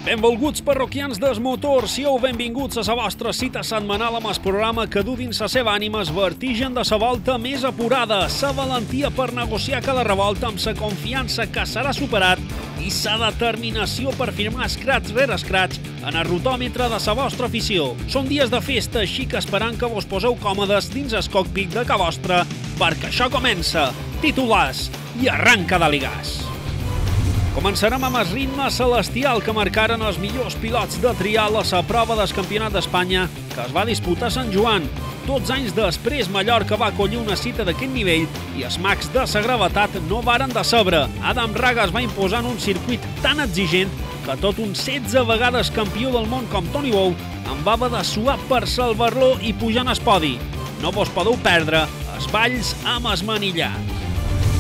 Benvolguts parroquians del motor, sieu benvinguts a la vostra cita setmanal amb el programa que du dins la seva ànima el vertigen de la volta més apurada, la valentia per negociar cada revolta amb la confiança que serà superat i la determinació per firmar escratx rere escratx en el rotòmetre de la vostra afició. Són dies de festa, així que esperant que vos poseu còmodes dins el cockpit de ca vostra, perquè això comença, titulars i arranca de ligàs. Començarem amb el ritme celestial que marcaren els millors pilots de trial a la prova del Campionat d'Espanya que es va disputar a Sant Joan. 12 anys després, Mallorca va acollir una cita d'aquest nivell i els mags de la gravetat no varen decebre. Adam Raga es va imposar en un circuit tan exigent que tot un 16 vegades campió del món com Toni Bou en va haver de suar per salvar-lo i pujar en el podi. No vos podeu perdre els balls amb el manillar.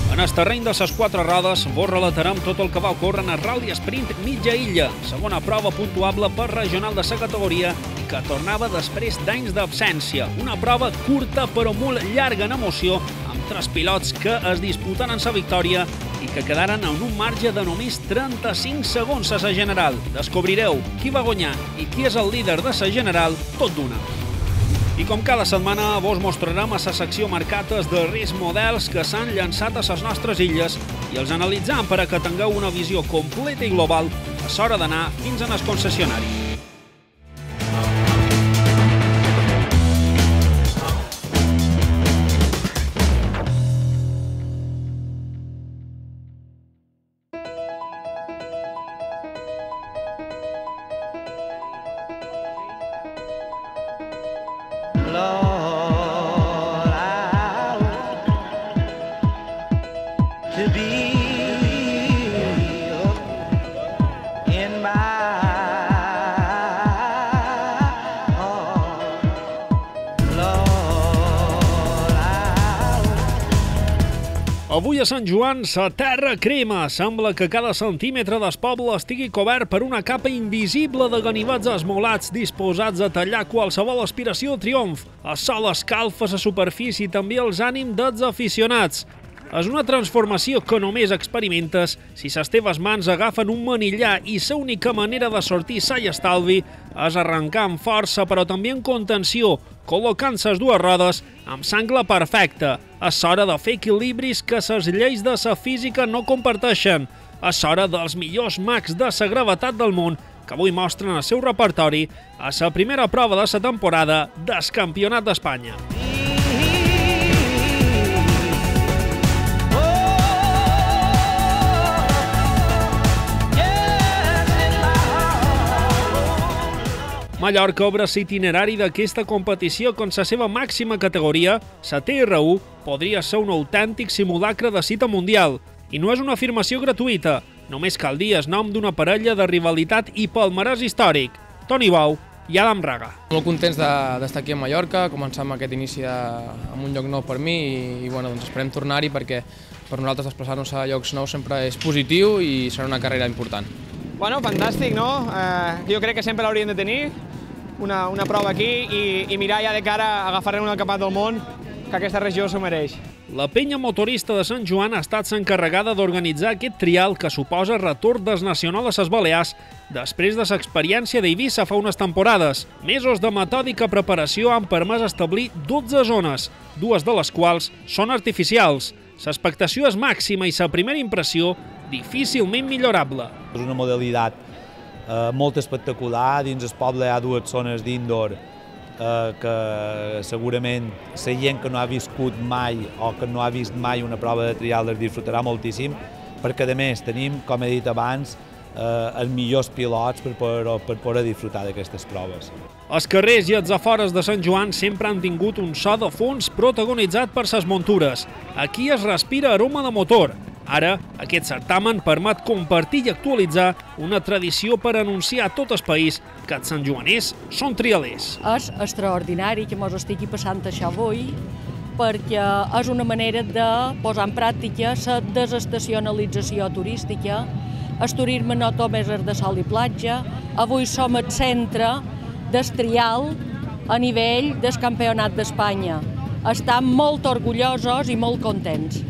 En el terreny de les 4 rodes vos relatarem tot el que va ocórrer en el Rally Sprint Mitja Illa, segona prova puntuable per regional de la categoria i que tornava després d'anys d'absència. Una prova curta però molt llarga en emoció, amb 3 pilots que es disputaren la victòria i que quedaren en un marge de només 35 segons a la general. Descobrireu qui va guanyar i qui és el líder de la general tot d'una. I com cada setmana vos mostrarem a la secció marcates de race models que s'han llançat a les nostres illes i els analitzam per a que tingueu una visió completa i global a l'hora d'anar fins en el concessionari. Avui a Sant Joan, la terra crema. Sembla que cada centímetre del poble estigui cobert per una capa invisible de ganivets esmolats disposats a tallar qualsevol aspiració de triomf. El sol escalfa la superfície i també els ànims dels aficionats. És una transformació que només experimentes si les teves mans agafen un manillar i l'única manera de sortir sa i estalvi és arrencar amb força però també amb contenció, col·locant les dues rodes amb l'angle perfecte. És hora de fer equilibris que les lleis de la física no comparteixen. És hora dels millors mags de la gravetat del món que avui mostren el seu repertori a la primera prova de la temporada del Campionat d'Espanya. Mallorca obre l'itinerari d'aquesta competició con la seva màxima categoria, la TR1, podria ser un autèntic simulacre de cita mundial. I no és una afirmació gratuïta, només cal dir el nom d'una parella de rivalitat i palmarès històric, Toni Bou i Adam Raga. Molt contents d'estar aquí a Mallorca, començant aquest inici en un lloc nou per mi i esperem tornar-hi perquè per nosaltres desplaçar-nos a llocs nous sempre és positiu i serà una carrera important. Bueno, fantàstic, no? Jo crec que sempre l'hauríem de tenir, una prova aquí i mirar ja de cara a agafar-ne un campionat del món, que aquesta regió s'ho mereix. La penya motorista de Sant Joan ha estat l'encarregada d'organitzar aquest trial que suposa retorn des nacional a les Balears després de l'experiència d'Eivissa fa unes temporades. Mesos de metòdica preparació han permès establir 12 zones, 2 de les quals són artificials. L'expectació és màxima i la primera impressió difícilment millorable. És una modalitat molt espectacular. Dins el poble hi ha 2 zones d'indoor que segurament la gent que no ha viscut mai o que no ha vist mai una prova de trial es disfrutarà moltíssim, perquè a més tenim, com he dit abans, els millors pilots per poder disfrutar d'aquestes proves. Els carrers i els afores de Sant Joan sempre han tingut un so de fons protagonitzat per ses muntures. Aquí es respira aroma de motor. Ara, aquest certamen permet compartir i actualitzar una tradició per anunciar a tot el país que els santjoaners són trialers. És extraordinari que ens estigui passant això avui, perquè és una manera de posar en pràctica la desestacionalització turística. El turisme no només és de sol i platja. Avui som el centre del trial a nivell del Campionat d'Espanya. Estem molt orgullosos i molt contents.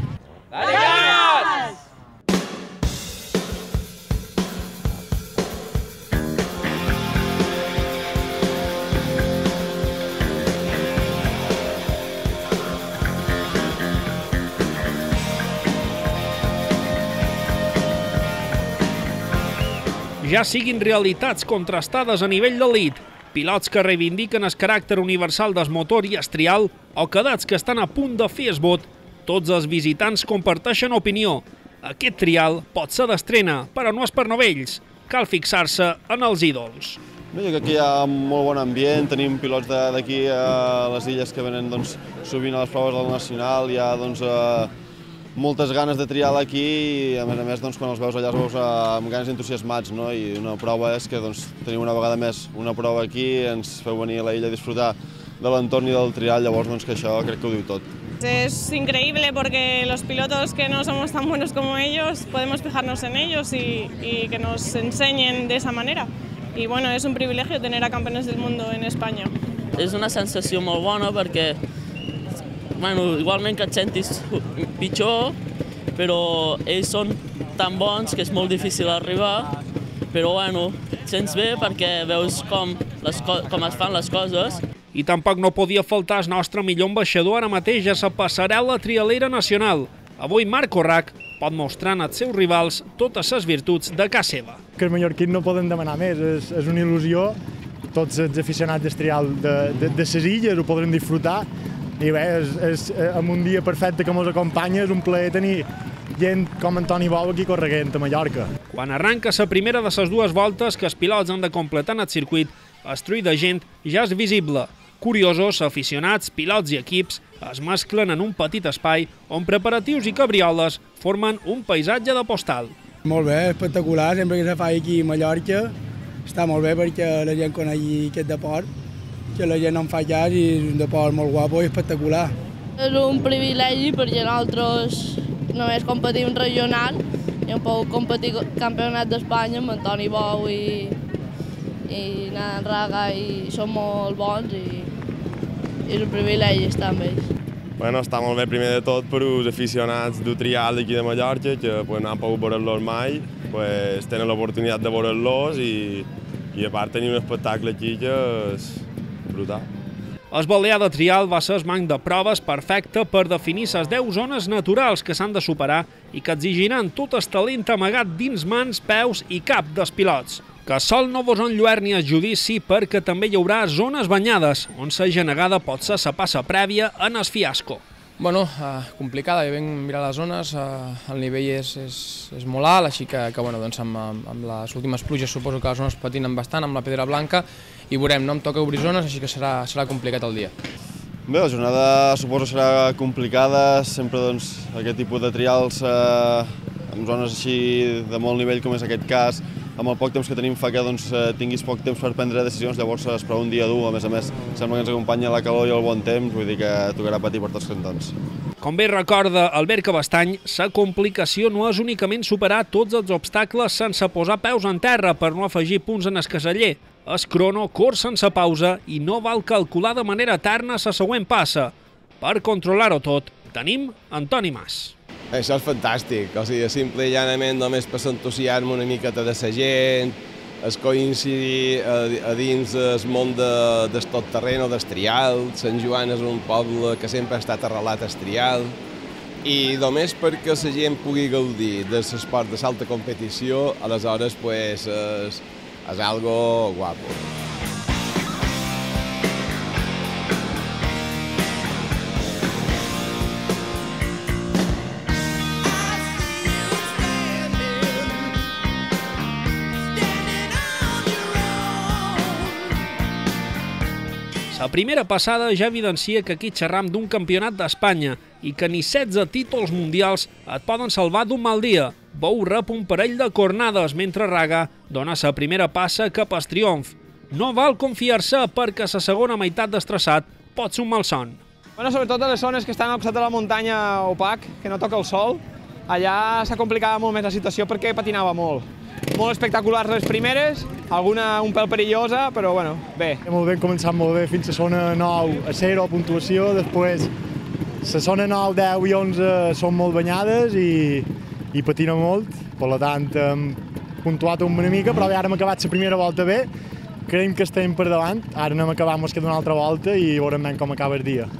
Ja siguin realitats contrastades a nivell d'elit, pilots que reivindiquen el caràcter universal del motor i el trial o cadets que estan a punt de fer el vot, tots els visitants comparteixen opinió. Aquest trial pot ser d'estrena, però no és per novells. Cal fixar-se en els ídols. Jo crec que hi ha molt bon ambient, tenim pilots d'aquí a les illes que venen sovint a les proves del Nacional, hi ha moltes ganes de trial aquí i a més quan els veus allà els veus amb ganes entusiasmats, i una prova és que tenim una vegada més una prova aquí, ens feu venir a la illa a disfrutar de l'entorn i del trial, llavors que això crec que ho diu tot. Es increíble porque los pilotos que no somos tan buenos como ellos podemos fijarnos en ellos y que nos enseñen de esa manera. Y bueno, es un privilegio tener a campeones del mundo en España. És una sensació molt bona perquè igualment que et sentis pitjor, però ells són tan bons que és molt difícil arribar, però et sents bé perquè veus com es fan les coses. I tampoc no podia faltar el nostre millor ambaixador ara mateix a la passarel·la trialera nacional. Avui Marco Rac pot mostrar als seus rivals totes les virtuts de casa seva. Que els mallorquins no poden demanar més, és una il·lusió. Tots els aficionats del trial de les illes ho podrem disfrutar. I bé, en un dia perfecte que ens acompanya, és un plaer tenir gent com Antoni Bou aquí correguent a Mallorca. Quan arranca la primera de les dues voltes que els pilots han de completar en el circuit, el trull de gent ja és visible. Curiosos, aficionats, pilots i equips es mesclen en un petit espai on preparatius i cabrioles formen un paisatge de postal. Molt bé, espectacular, sempre que se fa aquí a Mallorca està molt bé perquè la gent conegui aquest deport, que la gent en fa cas i és un deport molt guapo i espectacular. És un privilegi perquè nosaltres només competim regional i hem pogut competir campionat d'Espanya amb Antoni Bou i Nan Raga i són molt bons i és un privilegi estar amb ells. Està molt bé primer de tot per als aficionats del trial d'aquí de Mallorca que no han pogut veure-los mai, tenen l'oportunitat de veure-los i a part tenir un espectacle aquí que és brutal. El Balear de Trial va ser el banc de proves perfecte per definir les 10 zones naturals que s'han de superar i que exigiran tot el talent amagat dins mans, peus i cap dels pilots. Que sol no vos enlluerni el judici perquè també hi haurà zones banyades, on la genegada pot ser la passa prèvia en el fiasco. Complicada, ja vam mirar les zones, el nivell és molt alt, així que amb les últimes pluges suposo que les zones patinen bastant amb la pedra blanca i veurem, no em toca obrir zones, així que serà complicat el dia. Bé, la jornada suposo serà complicada, sempre aquest tipus de trials en zones així de molt nivell com és aquest cas, amb el poc temps que tenim fa que tinguis poc temps per prendre decisions, llavors es prova un dia dur, a més sembla que ens acompanya la calor i el bon temps, vull dir que tocarà patir per tots cantons. Com bé recorda Albert Cabestany, la complicació no és únicament superar tots els obstacles sense posar peus en terra per no afegir punts en el caseller. El crono corre sense pausa i no val calcular de manera eterna la següent passa. Per controlar-ho tot, tenim Antoni Mas. Això és fantàstic, simple i llanament només per l'entusiasme una miqueta de la gent, es coincidir a dins el món del tot terreno, del trial. Sant Joan és un poble que sempre ha estat arrelat al trial i només perquè la gent pugui gaudir de l'esport de l'alta competició, aleshores és algo guapo. La primera passada ja evidencia que aquí xerram d'un campionat d'Espanya i que ni 16 títols mundials et poden salvar d'un mal dia. Bou rep un parell de cornades mentre Raga dona sa primera passa cap al triomf. No val confiar-se perquè la segona meitat d'estressat pot ser un malson. Bueno, sobretot a les zones que estan al costat de la muntanya opac, que no toca el sol, allà s'ha complicat molt més la situació perquè patinava molt. Molt espectaculars les primeres, alguna un pèl perillosa, però bueno, bé. Molt bé, hem començat molt bé fins a zona 9 a 0, puntuació, després la zona 9, 10 i 11 són molt banyades i patina molt, per tant hem puntuat una mica, però bé, ara hem acabat la primera volta bé, creiem que estem per davant, ara anem a acabar més que d'una altra volta i veurem ben com acaba el dia.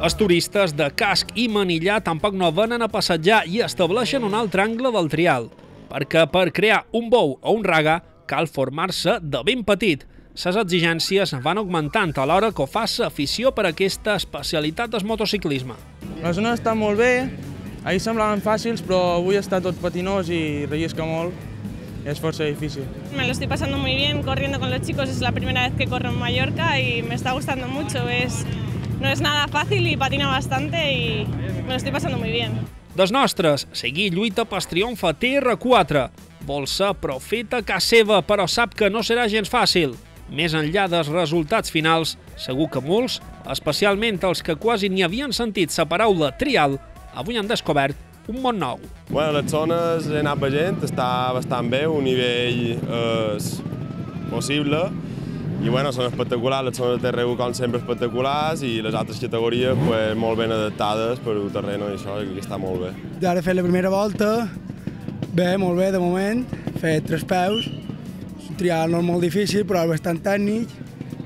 Els turistes de casc i manillar tampoc no venen a passejar i estableixen un altre angle del trial, perquè per crear un bou o un raga cal formar-se de ben petit. Les exigències van augmentant a l'hora que ho fa l'afició per aquesta especialitat del motociclisme. Les zones estan molt bé, ahir semblaven fàcils, però avui està tot patinós i rellisca molt. Es força difícil. Me lo estoy pasando muy bien corriendo con los chicos, es la primera vez que corro en Mallorca y me está gustando mucho. No es nada fácil y patina bastante y me lo estoy pasando muy bien. Dels nostres, seguir lluita pel triomf a TR4. Vol ser profeta ca seva, però sap que no serà gens fàcil. Més enllà dels resultats finals, segur que molts, especialment els que quasi ni havien sentit la paraula trial, avui han descobert un món nou. Bueno, les zones he anat veient, està bastant bé, un nivell és possible, i bueno, són espectaculars, les zones de TR1 com sempre espectaculars i les altres categories pues, molt ben adaptades per un terreny i això, que està molt bé. Ara he fet la primera volta, bé, molt bé de moment, he fet 3 peus, un trial no és molt difícil però és bastant tècnic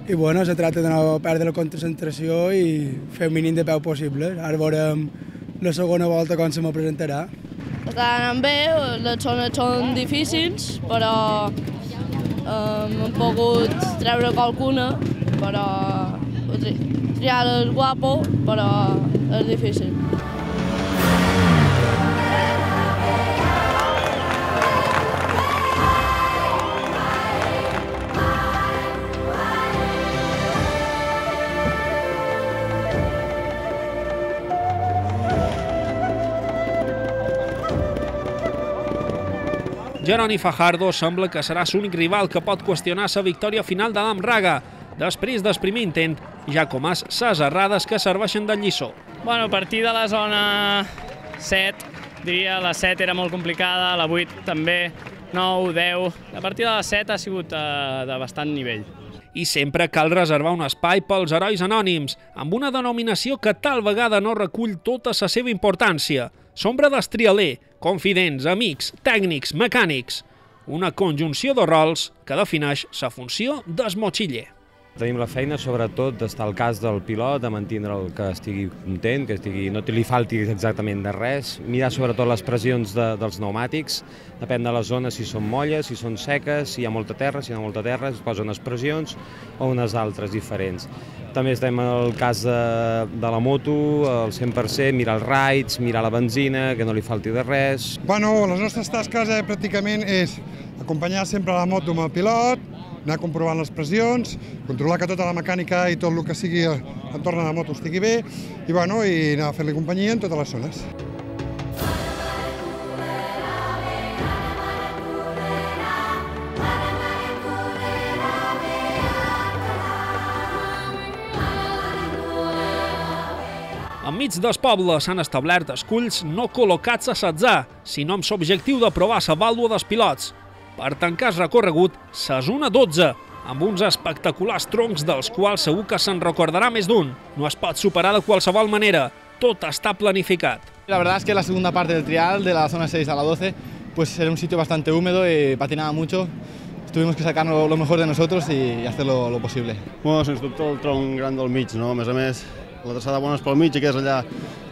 i bueno, se tracta de no perdre la concentració i fer el mínim de peu possible. Ara veurem la segona volta com se me presentarà. Està anant bé, les zones són difícils, però hem pogut treure qualcuna, però el trial és guapo, però és difícil. Jeroni Fajardo sembla que serà l'únic rival que pot qüestionar la victòria final d'Adam Raga, després del primer intent, ja com és les errades que serveixen de lliçó. Bueno, a partir de la zona 7, diria la 7 era molt complicada, la 8 també, 9, 10... A partir de la 7 ha sigut de bastant nivell. I sempre cal reservar un espai pels herois anònims, amb una denominació que tal vegada no recull tota la seva importància. Sombra d'estrialer, confidents, amics, tècnics, mecànics. Una conjunció de rols que defineix la funció del motxiller. Tenim la feina, sobretot, d'estar al cas del pilot, de mantindre'l que estigui content, que no li falti exactament de res, mirar sobretot les pressions dels pneumàtics, depèn de les zones, si són molles, si són seques, si hi ha molta terra, si no hi ha molta terra, es posen unes pressions o unes altres diferents. També estem al cas de la moto, al 100%, mirar els raids, mirar la benzina, que no li falti de res. Bueno, les nostres tasques pràcticament és acompanyar sempre la moto amb el pilot, anar comprovant les pressions, controlar que tota la mecànica i tot el que sigui entorn de la moto estigui bé i anar a fer-li companyia en totes les zones. Enmig del poble s'han establert esculls no col·locats a setzar, sinó amb l'objectiu de provar la vàlua dels pilots. Per tancar el recorregut, la zona 12, amb uns espectaculars troncs dels quals segur que se'n recordarà més d'un. No es pot superar de qualsevol manera, tot està planificat. La verdad es que la segunda parte del trial, de la zona 6 a la 12, pues era un sitio bastante húmedo y patinaba mucho. Tuvimos que sacar lo mejor de nosotros y hacer lo posible. Bueno, sens dubte el tronc gran del mig, no? A més, La traçada bona és pel mig, que és allà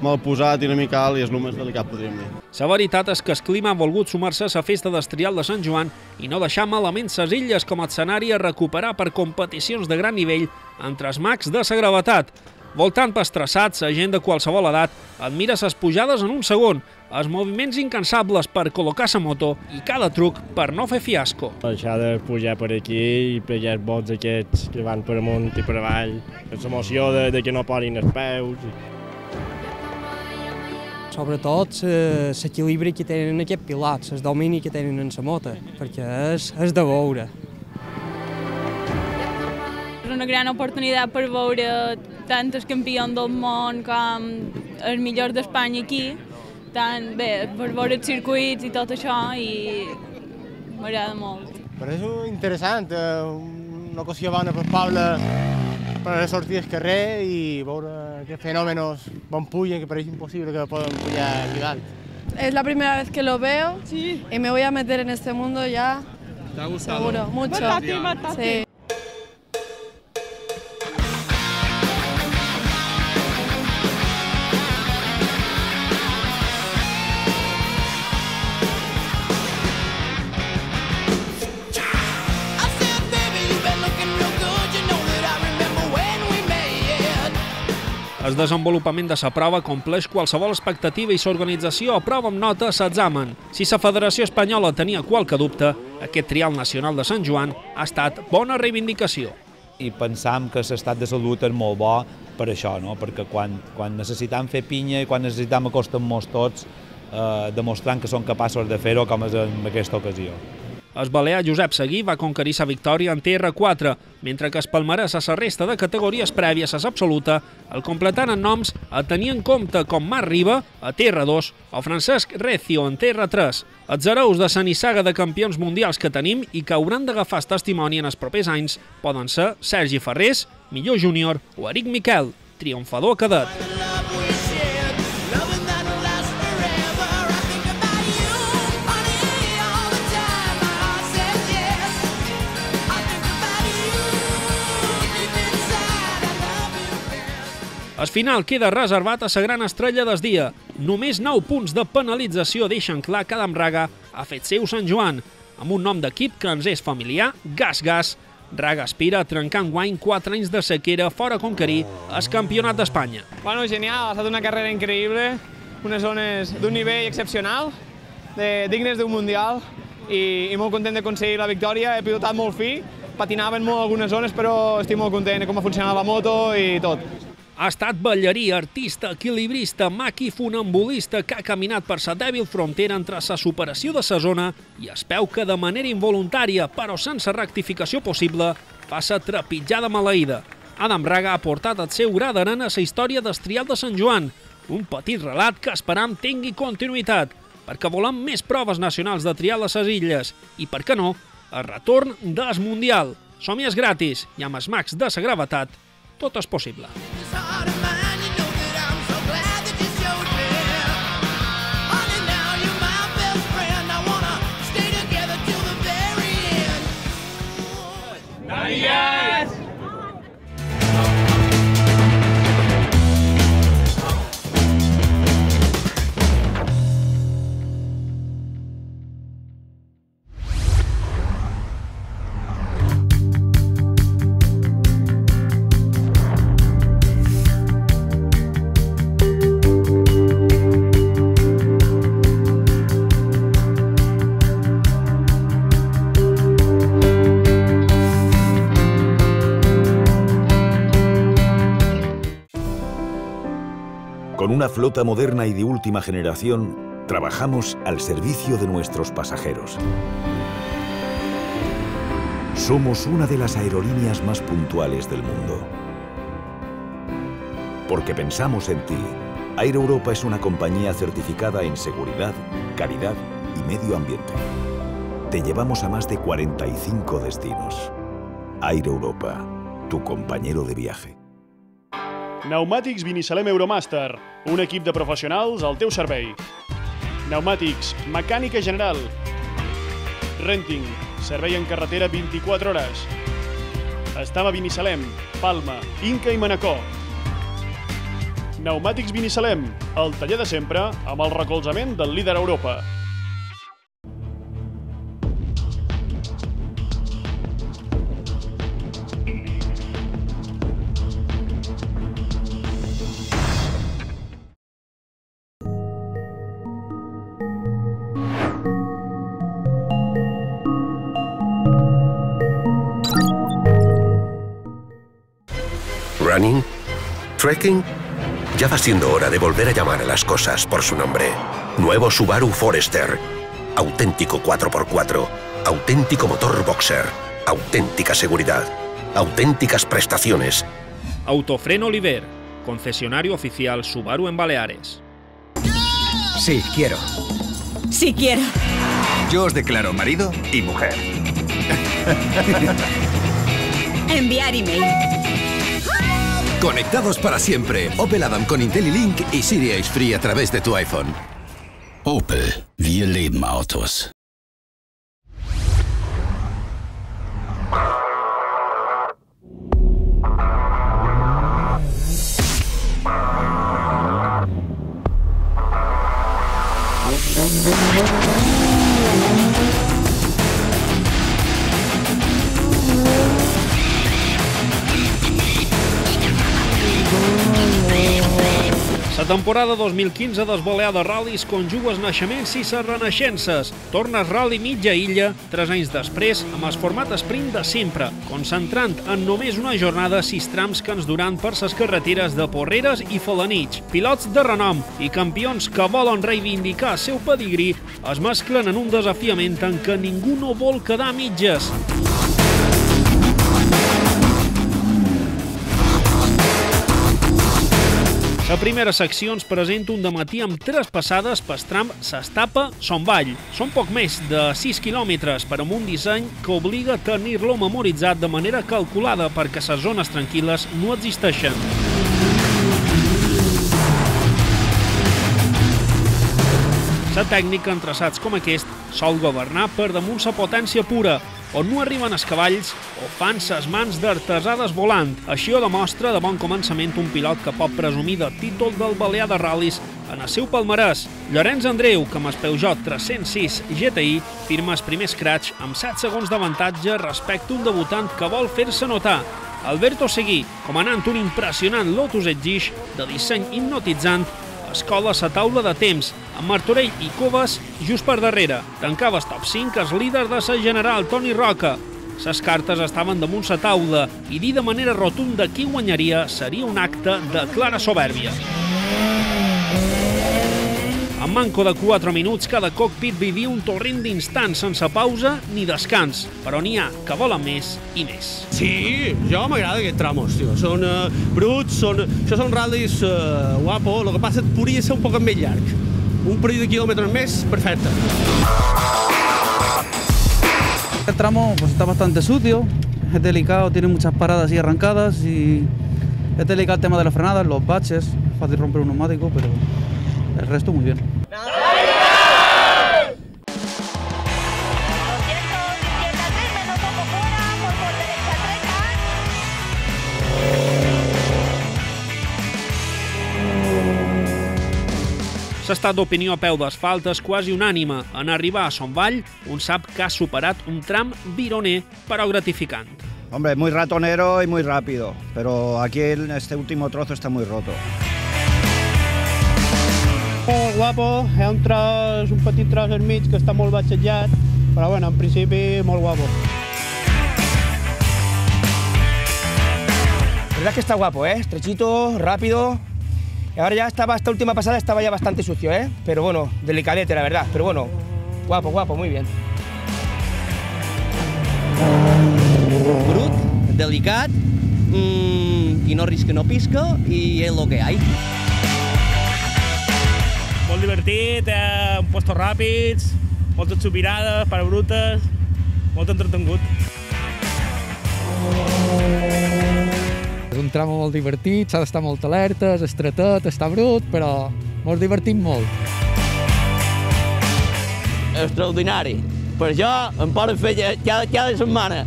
mal posat i una mica alt i és el més delicat, podríem dir. La veritat és que el clima ha volgut sumar-se a la festa d'Estrial de Sant Joan i no deixar malament ses illes com a escenari a recuperar per competicions de gran nivell entre els mags de la gravetat. Voltant pels traçats, la gent de qualsevol edat admira les pujades en un segon, els moviments incansables per col·locar la moto i cada truc per no fer fiasco. Deixar de pujar per aquí i pegar els bots aquests que van per amunt i per avall, l'emoció de que no posin els peus. Sobretot l'equilibri que tenen aquests pilots, el domini que tenen en la moto, perquè és de veure. És una gran oportunitat per veure tant els campions del món com els millors d'Espanya aquí, tant bé, per veure els circuits i tot això, i m'agrada molt. És interessant, una ocasió bona per poble per sortir al carrer i veure aquests fenòmenos on pugen, que pareix impossible que poden pujar aquí dalt. Es la primera vez que lo veo y me voy a meter en este mundo ya. ¿Te ha gustado? Seguro, mucho. Sí. El desenvolupament de la prova compleix qualsevol expectativa i l'organització aprova amb nota l'examen. Si la Federació Espanyola tenia qualque dubte, aquest trial nacional de Sant Joan ha estat bona reivindicació. I pensam que l'estat de salut és molt bo per això, no? Perquè quan necessitam fer pinya i quan necessitam acostar-nos tots, demostrant que són capaços de fer-ho, com és en aquesta ocasió. El balear Josep Seguí va conquerir la victòria en TR4, mentre que es palmarès a la resta de categories prèvies a l'absoluta, el completant en noms a tenir en compte com Marc Riba, a TR2, o Francesc Recio, en TR3. Els hereus de la nissaga de campions mundials que tenim i que hauran d'agafar el testimoni en els propers anys poden ser Sergi Ferrés, Millor Júnior o Eric Miquel, triomfador cadet. El final queda reservat a la gran estrella del dia. Només 9 punts de penalització deixen clar que Adam Raga ha fet seu Sant Joan, amb un nom d'equip que ens és familiar, Gas Gas. Raga aspira a trencar enguany 4 anys de sequera fora conquerir el Campionat d'Espanya. Bueno, genial, ha estat una carrera increïble, unes zones d'un nivell excepcional, dignes d'un mundial, i molt content d'aconseguir la victòria. He pilotat molt fi, patinaven molt algunes zones, però estic molt content de com ha funcionat la moto i tot. Ha estat ballarí, artista, equilibrista, maqui funambulista que ha caminat per la dèbil frontera entre la superació de la zona i es peu que de manera involuntària, però sense rectificació possible, fa la trepitjada maleïda. Adam Raga ha portat el seu gra d'arena a la història d'Estrial de Sant Joan, un petit relat que esperam tingui continuïtat, perquè volem més proves nacionals de trial a les illes i, per què no, el retorn del Mundial. Som-hi gratis i amb els mags de la gravetat tot és possible. Con una flota moderna y de última generación, trabajamos al servicio de nuestros pasajeros. Somos una de las aerolíneas más puntuales del mundo. Porque pensamos en ti, Air Europa es una compañía certificada en seguridad, calidad y medio ambiente. Te llevamos a más de 45 destinos. Air Europa, tu compañero de viaje. Pneumàtics Binissalem Euromaster, un equip de professionals al teu servei. Pneumàtics, mecànica general. Renting, servei en carretera 24 hores. Estam a Binissalem, Palma, Inca i Manacor. Pneumàtics Binissalem, el taller de sempre amb el recolzament del líder a Europa. ¿Running? ¿Trekking? Ya va siendo hora de volver a llamar a las cosas por su nombre. Nuevo Subaru Forester. Auténtico 4x4. Auténtico motor boxer. Auténtica seguridad. Auténticas prestaciones. Autofren Oliver, concesionario oficial Subaru en Baleares. Sí, quiero. Sí, quiero. Yo os declaro marido y mujer. Enviar email. Conectados para siempre. Opel Adam con IntelliLink y Siri Ace Free a través de tu iPhone. Opel. Wir lieben Autos. La temporada 2015 dels Balears Ral·lis conjuga els naixements i les renaixences. Torna el Rally Mitja Illa, 3 anys després, amb el format sprint de sempre, concentrant en només una jornada 6 trams que ens duran per les carreteres de Porreres i Felanitx. Pilots de renom i campions que volen reivindicar el seu pedigrí es mesclen en un desafiament en què ningú no vol quedar a mitges. La primera secció ens presenta un dematí amb 3 passades pel tram S'Estapa-Son Vall. Són poc més de 6 quilòmetres, però amb un disseny que obliga a tenir-lo memoritzat de manera calculada perquè les zones tranquil·les no existeixen. La tècnica en traçats com aquest sol governar per damunt la potència pura, on no arriben els cavalls o fan ses mans d'artesades volant. Així ho demostra de bon començament un pilot que pot presumir del títol del Balear de Ral·lis en el seu palmarès. Llorenç Andreu, que amb el Peugeot 306 GTI firma el primer scratch amb 7 segons d'avantatge respecte a un debutant que vol fer-se notar. Alberto Seguí, comandant un impressionant Lotus Exige de disseny hipnotitzant, escola a la taula de temps, amb Martorell i Coves just per darrere. Tancava el top 5 el líder de la general, Toni Roca. Les cartes estaven damunt la taula i dir de manera rotunda qui guanyaria seria un acte de clara sobèrbia. En manco de 4 minuts, cada cockpit vivia un torrent d'instants sense pausa ni descans, però n'hi ha que volen més i més. Sí, jo m'agrada aquests tramos, tio. Són bruts, això són ral·lis guapo, el que passa podria ser un poc més llarg. Un parell de quilòmetres més, perfecte. El tramo pues, está bastante sucio, es delicado, tiene muchas paradas y arrancadas y es delicado el tema de las frenadas, los baches, fácil romper un neumático, pero el resto muy bien. L'estat d'opinió a peu d'asfalt és quasi unànime. En arribar a Son Vall, un sap que ha superat un tram vironer, però gratificant. Hombre, muy ratonero y muy rápido, pero aquí en este último trozo está muy roto. Molt guapo, hi ha un petit tros al mig que està molt batxejat, però bueno, en principi molt guapo. La verdad es que está guapo, estrechito, rápido. Y ahora ya estaba, esta última pasada estaba ya bastante sucio, pero bueno, delicadete la verdad, pero bueno, guapo, guapo, muy bien. Brut, delicat, i no risca no pisca, i és el que hi ha. Molt divertit, puestos ràpids, moltes subirades, parabrutes, molt entretengut. És un tram molt divertit, s'ha d'estar molt alerta, és estretet, està brut, però ens divertim molt. Extraordinari. Per això em poden fer cada setmana.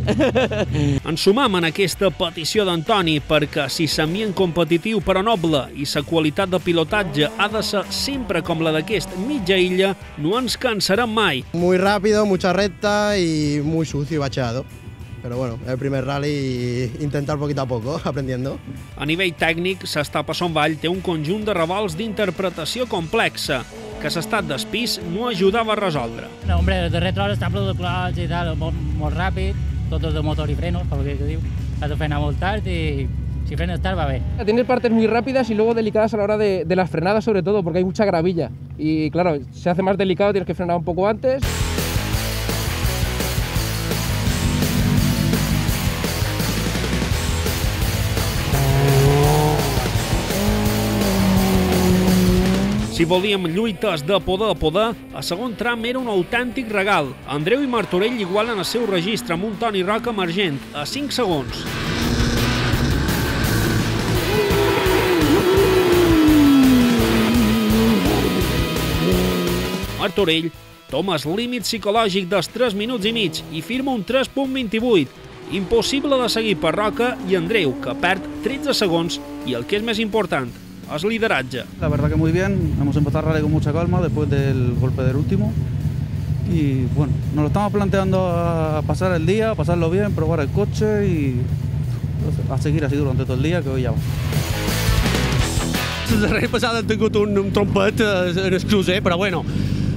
Ens sumam en aquesta petició d'Antoni perquè si s'ambient competitiu però noble i sa qualitat de pilotatge ha de ser sempre com la d'aquest mitja illa, no ens cansarem mai. Muy rápido, mucha recta y muy sucio y bacheado. Pero bueno, el primer rally y intentar poquito a poco, aprendiendo. A nivell tècnic, s'Estapa Son Vall té un conjunt de revolts d'interpretació complexa que l'estat d'espís no ajudava a resoldre. No, hombre, el darrer tros està ple de clots i tal, molt ràpid, tot és de motor i frenos, per lo que diu. Has de frenar molt tard y si frenas tard va bé. Tiene partes muy rápidas y luego delicadas a la hora de las frenadas sobre todo, porque hay mucha gravilla. Y claro, se hace más delicado, tienes que frenar un poco antes. Si volíem lluites de poder a poder, el segon tram era un autèntic regal. Andreu i Martorell igualen el seu registre amb un Toni Roca emergent a 5 segons. Martorell toma el límit psicològic dels 3 minuts i mig i firma un 3.28. Impossible de seguir per Roca i Andreu, que perd 13 segons i el que és més important, es lideratge. La verdad que muy bien, hemos empezado el rally con mucha calma después del golpe del último y bueno, nos lo estamos planteando a pasar el día, a pasarlo bien, probar el coche y a seguir así durante todo el día, que hoy ya va. La darrera passada hem tingut un trompet en el crucer, però bueno,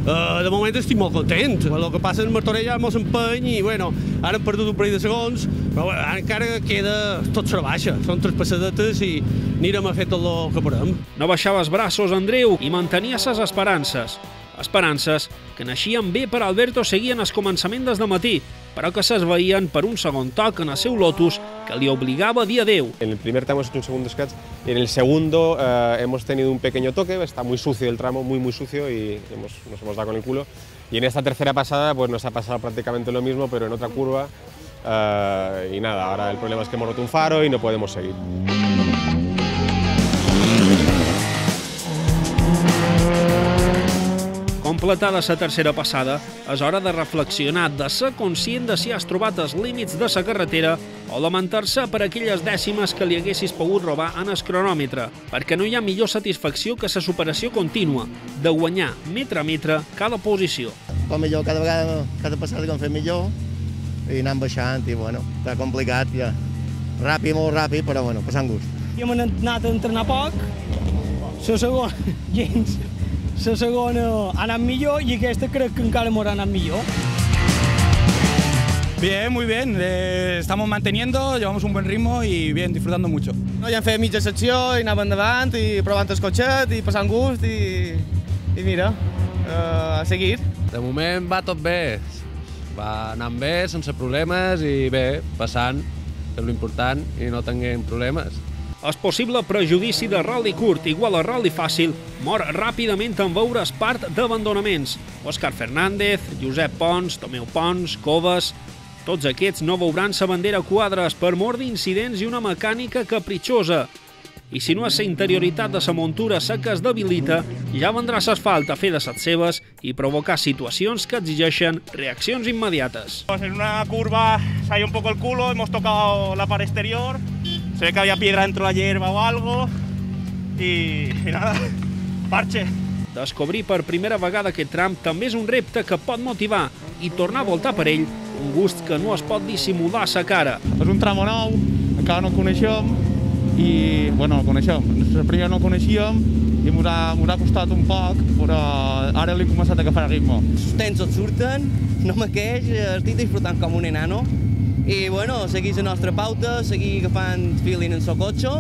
de moment estic molt content. El que passa en Martorell ja mos empeny i bueno, ara hem perdut un parell de segons, però bueno, encara queda tot sobre baixa. Són 3 passadetes i anirem a fer tot el que podem. No baixava els braços Andreu i mantenia ses esperances. Esperances que naixien bé per Alberto Seguí en el començament des de matí, però que s'esveien per un segon toc en el seu Lotus que li obligava a dir adeu. En el primer tramo es un segundo scratch y en el segundo hemos tenido un pequeño toque, está muy sucio el tramo, muy sucio y nos hemos dado con el culo. Y en esta tercera pasada pues nos ha pasado prácticamente lo mismo, pero en otra curva y nada, ahora el problema es que hemos roto un faro y no podemos seguir. Completada la tercera passada, és hora de reflexionar, de ser conscient de si has trobat els límits de la carretera o lamentar-se per aquelles dècimes que li haguessis pogut robar en el cronòmetre, perquè no hi ha millor satisfacció que la superació contínua, de guanyar metre a metre cada posició. Com millor, cada vegada, cada passada que hem fet millor i anant baixant i bueno, està complicat ja. Ràpid, molt ràpid, però bueno, passant gust. Jo m'he anat a entrenar poc, la segona, gens. La segona ha anat millor i aquesta crec que encara m'haurà anat millor. Bien, muy bien. Estamos manteniendo, llevamos un buen ritmo y bien, disfrutando mucho. Ja hem fet mitja secció i anàvem endavant i provant el cotxet i passant gust i mira, a seguir. De moment va tot bé. Va anant bé, sense problemes i bé, passant, que és l'important, i no tinguem problemes. El possible prejudici de rally curt igual a rally fàcil mor ràpidament en veure part d'abandonaments. Òscar Fernández, Josep Pons, Tomeu Pons, Coves... Tots aquests no veuran sa bandera a quadres per mor d'incidents i una mecànica capritxosa. I si no és la interioritat de sa muntura sa que es debilita, ja vendrà l'asfalt a fer de set seves i provocar situacions que exigeixen reaccions immediates. En una curva salió un poco el culo, hemos tocado la pared exterior, se ve que había piedra dentro de la hierba o algo y nada, parche. Descobrir per primera vegada aquest tram també és un repte que pot motivar i tornar a voltar per ell, un gust que no es pot dissimular a sa cara. És un tram nou, encara no el coneixem i, bueno, el coneixem. Primer no el coneixíem i ens ha costat un poc, però ara l'he començat a agafar el ritme. Els temps et surten, no me queix, estic disfrutant com un enano i, bueno, seguir la nostra pauta, seguir agafant feeling en el cotxe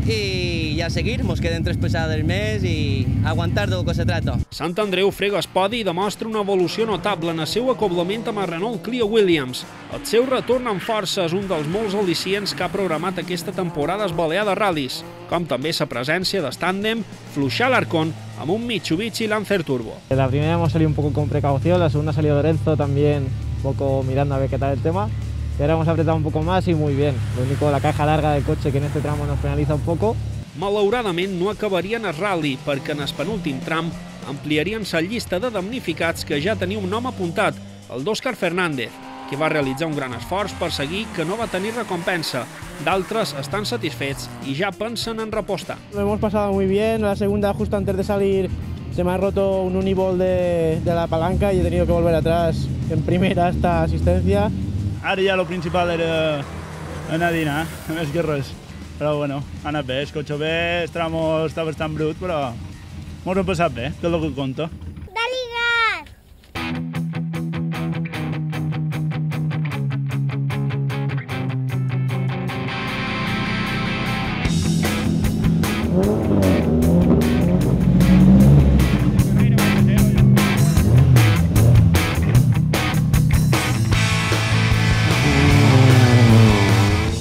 i ja seguir, mos queden 3 passades més i aguantar del que se trata. Sant Andreu frega el podi i demostra una evolució notable en el seu acoblament amb el Renault Clio Williams. El seu retorn amb força és un dels molts al·licients que ha programat aquesta temporada el Balear de Ral·lis, com també la presència del tàndem Fluixà Alarcón amb un Mitsubishi Lancer Turbo. La primera hemos salido un poco con precaución, la segunda ha salido Lorenzo también un poco mirando a ver qué tal el tema. Y ahora hemos apretado un poco más y muy bien. Lo único, la caja larga del coche que en este tramo nos penaliza un poco. Malauradament no acabarien el rally perquè en el penúltim tram ampliarien la llista de damnificats que ja tenia un nom apuntat el d'Òscar Fernández, que va realitzar un gran esforç per seguir que no va tenir recompensa. D'altres estan satisfets i ja pensen en repostar. Lo hemos pasado muy bien. La segunda, justo antes de salir, se me ha roto un unibol de la palanca y he tenido que volver atrás en primera hasta asistencia. Ara ja lo principal era anar a dinar, més que res. Però bueno, ha anat bé, el cotxe bé, el tramo està bastant brut, però mos hem passat bé, que és el que compta.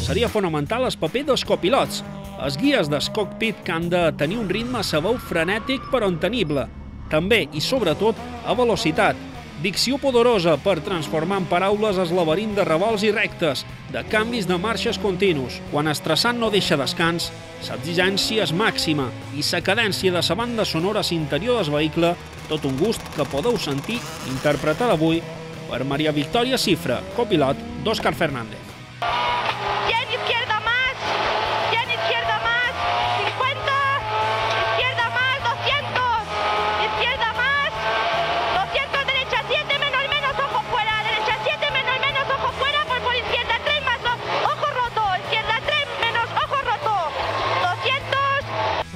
Seria fonamental el paper dels copilots. Els guies del cockpit que han de tenir un ritme a sa veu frenètic però entenible. També i sobretot a velocitat. Dicció poderosa per transformar en paraules el laberint de revolts i rectes, de canvis de marxes continus. Quan el traçat no deixa descans, l'exigència és màxima i la cadència de la banda sonora a l'interior del vehicle, tot un gust que podeu sentir interpretat avui per Maria Victòria Cifra, copilot d'Òscar Fernández.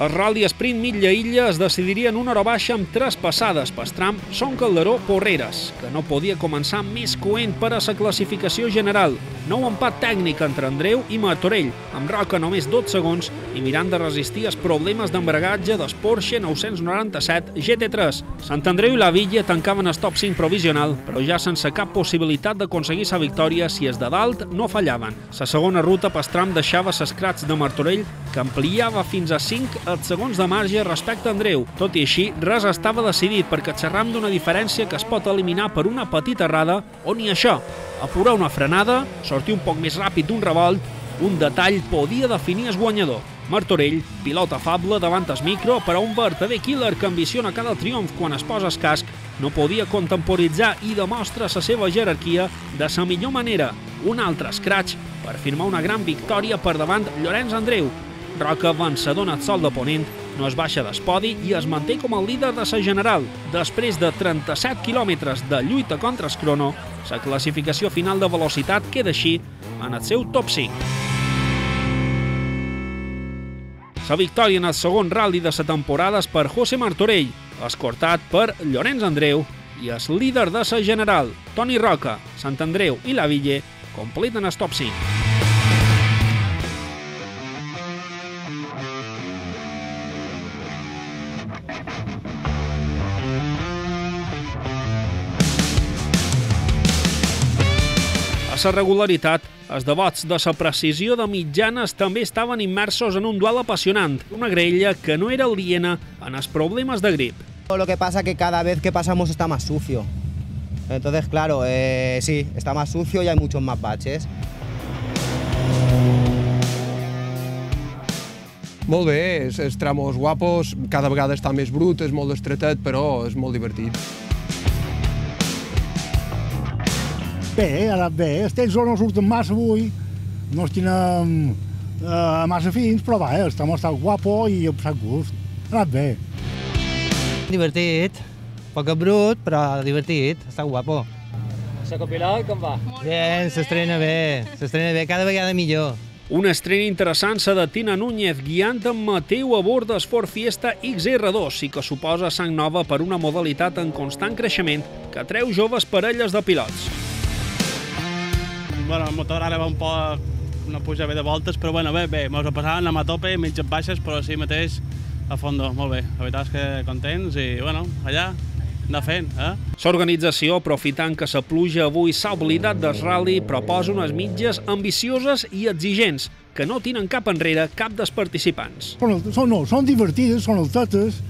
El Rally Sprint mitja-illa es decidiria en una hora baixa amb 3 passades pel tram Son Calderó-Porreres, que no podia començar més coent per a la classificació general. Nou empat tècnic entre Andreu i Martorell, amb Roca només 12 segons i mirant de resistir els problemes d'embragatge del Porsche 997 GT3. Sant Andreu i la Villa tancaven el top 5 provisional, però ja sense cap possibilitat d'aconseguir la victòria si els de dalt no fallaven. La segona ruta pel tram deixava les crats de Martorell, que ampliava fins a 5 els segons de marge respecte a Andreu. Tot i així, res estava decidit perquè xerram d'una diferència que es pot eliminar per una petita errada o ni això. Apurar una frenada, sortir un poc més ràpid d'un revolt, un detall podia definir el guanyador. Martorell, pilot afable davant el micro, però un vertader killer que ambiciona cada triomf quan es posa el casc, no podia contemporitzar i demostra la seva jerarquia de la millor manera. Un altre scratch per firmar una gran victòria per davant Llorenç Andreu. Roca, vencedor en el sol de Ponent, no es baixa del podi i es manté com el líder de la general. Després de 37 quilòmetres de lluita contra el crono, la classificació final de velocitat queda així en el seu top 5. La victòria en el segon rally de la temporada és per José Martorell, escortat per Llorenç Andreu, i el líder de la general, Toni Roca, Sant Andreu i la Ville, completen el top 5. A la regularitat, els devots de la precisió de mitjanes també estaven immersos en un duel apassionant, una grella que no era aliena en els problemes de grip. Lo que pasa que cada vez que pasamos está más sucio. Entonces, claro, sí, está más sucio y hay muchos más baches. Molt bé, els tramos guapos, cada vegada està més brut, és molt estretet, però és molt divertit. Bé, ha anat bé. Els temps no surten massa avui, no els tenen massa fins, però va, el tram ha estat guapo i ha passat gust. Ha anat bé. Divertit, poc brut, però divertit, està guapo. El copilot com va? Bien, s'estrena bé, cada vegada millor. Una estrena interessant la de Tina Núñez guiant en Mateu a bord del Ford Fiesta XR2 i que suposa sang nova per una modalitat en constant creixement que atreu joves parelles de pilots. Bueno, el motor ara va un poc, no puja bé de voltes, però bueno, bé, mos ho passàvem, anem a tope, mitges baixes, però sí mateix a fondo, molt bé. La veritat és que contents i, bueno, allà, anar fent, L'organització, aprofitant que la pluja avui s'ha oblidat del rally, proposa unes mitges ambicioses i exigents, que no tenen cap enrere cap dels participants. Són divertides, són altetes,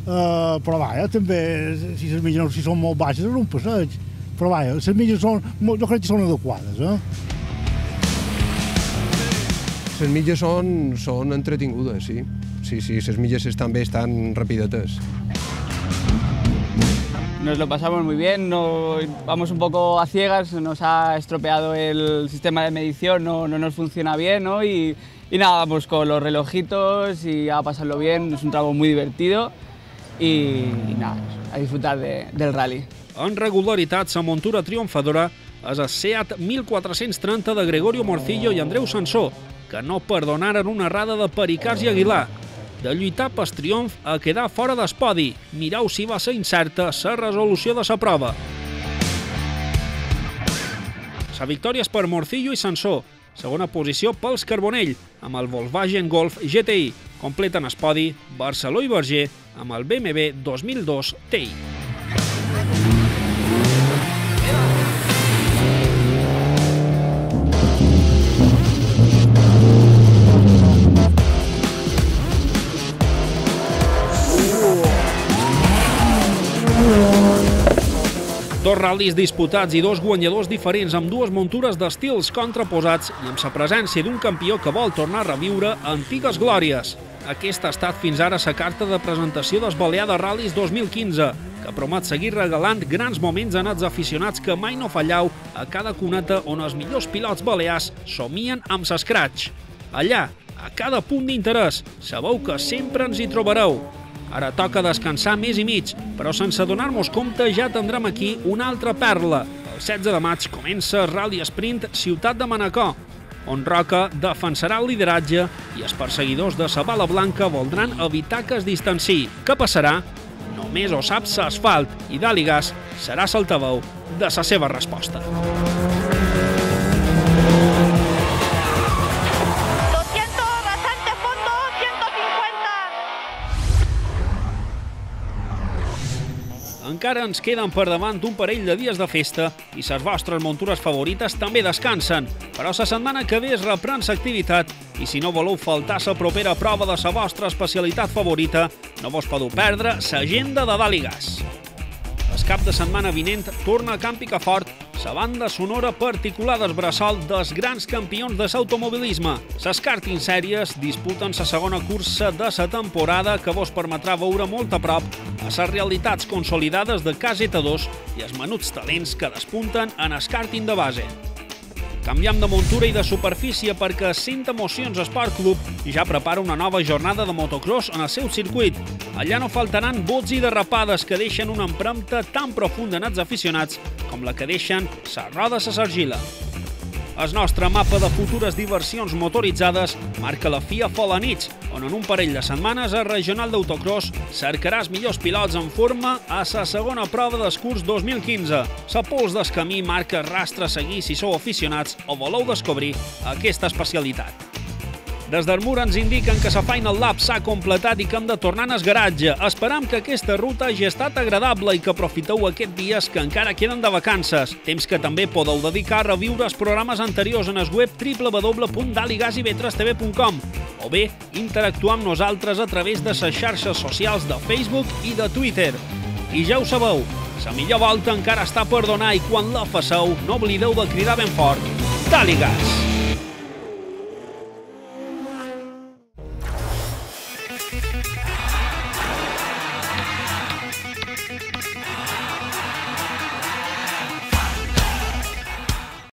però vaja, també, si les mitges són molt baixes, és un passeig. Però vaja, les mitges jo crec que són adequades, Les mitges són entretingudes, sí. Sí, les mitges també estan rapidetes. nos lo pasamos muy bien, vamos un poco a ciegas, nos ha estropeado el sistema de medición, no nos funciona bien, ¿no? Y nada, pues con los relojitos y a pasarlo bien, es un tramo muy divertido y nada, a disfrutar del rally. En regularitats, la muntura triomfadora és el Seat 1430 de Gregorio Morcillo i Andreu Sansó, que no perdonaren una errada de Pericàs i Aguilar. De lluitar pel triomf a quedar fora d'espodi. Mireu si va ser incerta la resolució de la prova. La victòria és per Morcillo i Sansó. Segona posició pels Carbonell, amb el Volkswagen Golf GTI. Completen el podi Barceló i Berger amb el BMW 2002 Ti. Dos ral·lis disputats i dos guanyadors diferents amb dues muntures d'estils contraposats i amb la presència d'un campió que vol tornar a reviure antigues glòries. Aquesta ha estat fins ara la carta de presentació dels Balear Rallies 2015, que promet seguir regalant grans moments en els aficionats que mai no fallau a cada cuneta on els millors pilots balears somien amb l'escratx. Allà, a cada punt d'interès, sabeu que sempre ens hi trobareu. Ara toca descansar més i mig, però sense donar-nos compte ja tindrem aquí una altra perla. El 16 de maig comença el Rally Sprint Ciutat de Manacor, on Roca defensarà el lideratge i els perseguidors de la bala blanca voldran evitar que es distanciï. Què passarà? Només ho sap l'asfalt i Daligas serà l'altaveu de la seva resposta. Encara ens queden per davant un parell de dies de festa i les vostres muntures favorites també descansen, però la setmana que ve es reprèn l'activitat i si no voleu faltar la propera prova de la vostra especialitat favorita, no vos podeu perdre l'agenda de Daligas. El cap de setmana vinent torna a Camp Picafort la banda sonora particular del bressol dels grans campions de l'automobilisme. Les karting sèries disputen la segona cursa de la temporada que vos permetrà veure molt a prop a les realitats consolidades de KZ2 i els menuts talents que despunten en el karting de base. Canviem de muntura i de superfície perquè Cent Emocions Esport Club ja prepara una nova jornada de motocross en el seu circuit. Allà no faltaran bots i derrapades que deixen una empremta tan profunda en els aficionats com la que deixen les rodes a l'argila. El nostre mapa de futures diversions motoritzades marca la FIA Folanich, on en un parell de setmanes el regional d'autocross cercarà els millors pilots en forma a la segona prova del curs 2015. La pols del camí marca el rastre a seguir si sou aficionats o voleu descobrir aquesta especialitat. Des del mur ens indiquen que la Final Lap s'ha completat i que hem de tornar al garatge. Esperam que aquesta ruta hagi estat agradable i que aprofiteu aquests dies que encara queden de vacances. Temps que també podeu dedicar a reviure els programes anteriors en el web www.daligasib3tv.com o bé interactuar amb nosaltres a través de les xarxes socials de Facebook i de Twitter. I ja ho sabeu, la millor volta encara està per donar i quan la faceu no oblideu de cridar ben fort Daligas!